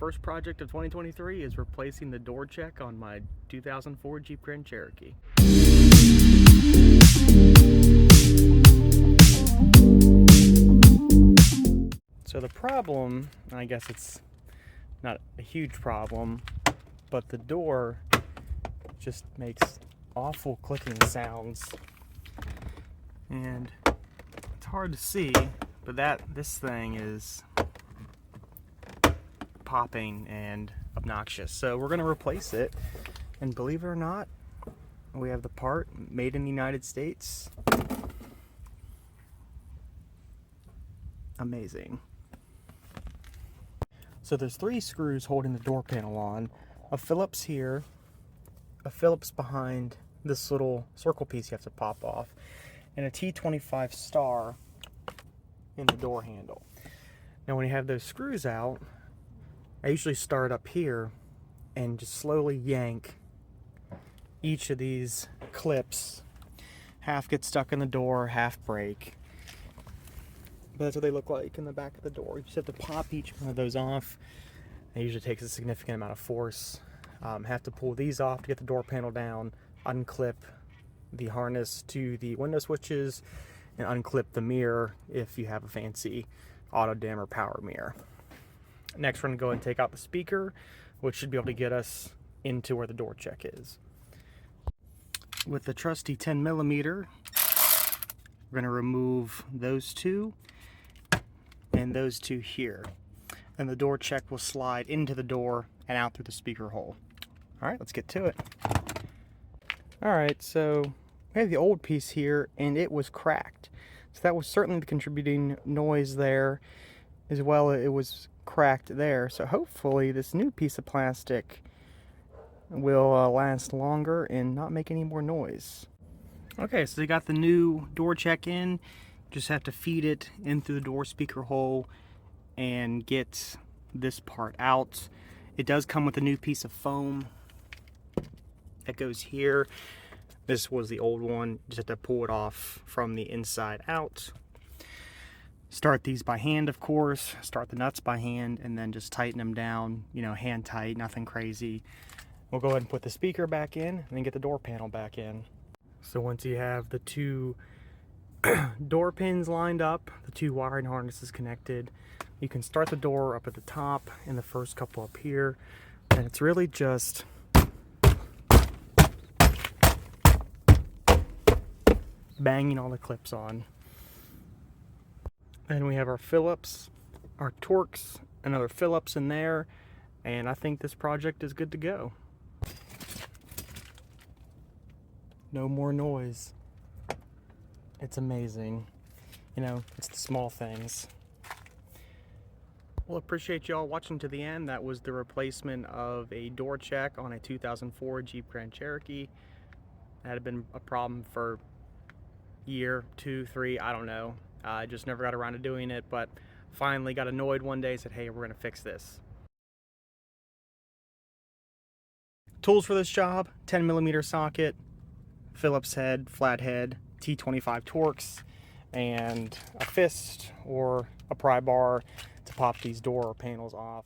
First project of 2023 is replacing the door check on my 2004 Jeep Grand Cherokee. So the problem, I guess it's not a huge problem, but the door just makes awful clicking sounds. And it's hard to see, but this thing is popping and obnoxious. So we're going to replace it, and believe it or not, we have the part made in the United States. Amazing. So there's 3 screws holding the door panel on, a Phillips here, a Phillips behind this little circle piece you have to pop off, and a T25 star in the door handle. Now when you have those screws out, I usually start up here and just slowly yank each of these clips. Half get stuck in the door, half break. But that's what they look like in the back of the door. You just have to pop each one of those off. It usually takes a significant amount of force. Have to pull these off to get the door panel down, unclip the harness to the window switches, and unclip the mirror if you have a fancy auto dim or power mirror. Next, we're going to go ahead and take out the speaker, which should be able to get us into where the door check is. With the trusty 10mm, we're going to remove those 2 and those 2 here. And the door check will slide into the door and out through the speaker hole. All right, let's get to it. All right, so we have the old piece here, and it was cracked. So that was certainly the contributing noise there, as well as it was cracked there. So hopefully this new piece of plastic will last longer and not make any more noise. Okay, so they got the new door check in. Just have to feed it in through the door speaker hole and get this part out. It does come with a new piece of foam that goes here. This was the old one. Just have to pull it off from the inside out. Start these by hand, of course. Start the nuts by hand and then just tighten them down, you know, hand tight, nothing crazy. We'll go ahead and put the speaker back in and then get the door panel back in. So once you have the 2 door pins lined up, the 2 wiring harnesses connected, you can start the door up at the top and the first couple up here. And it's really just banging all the clips on. Then we have our Phillips, our Torx, another Phillips in there, and I think this project is good to go. No more noise. It's amazing. You know, it's the small things. Well, appreciate y'all watching to the end. That was the replacement of a door check on a 2004 Jeep Grand Cherokee. That had been a problem for year, 2, 3, I don't know. I just never got around to doing it, but finally got annoyed one day, said, hey, we're gonna fix this. Tools for this job: 10mm socket, Phillips head, flathead, T25 Torx, and a fist or a pry bar to pop these door panels off.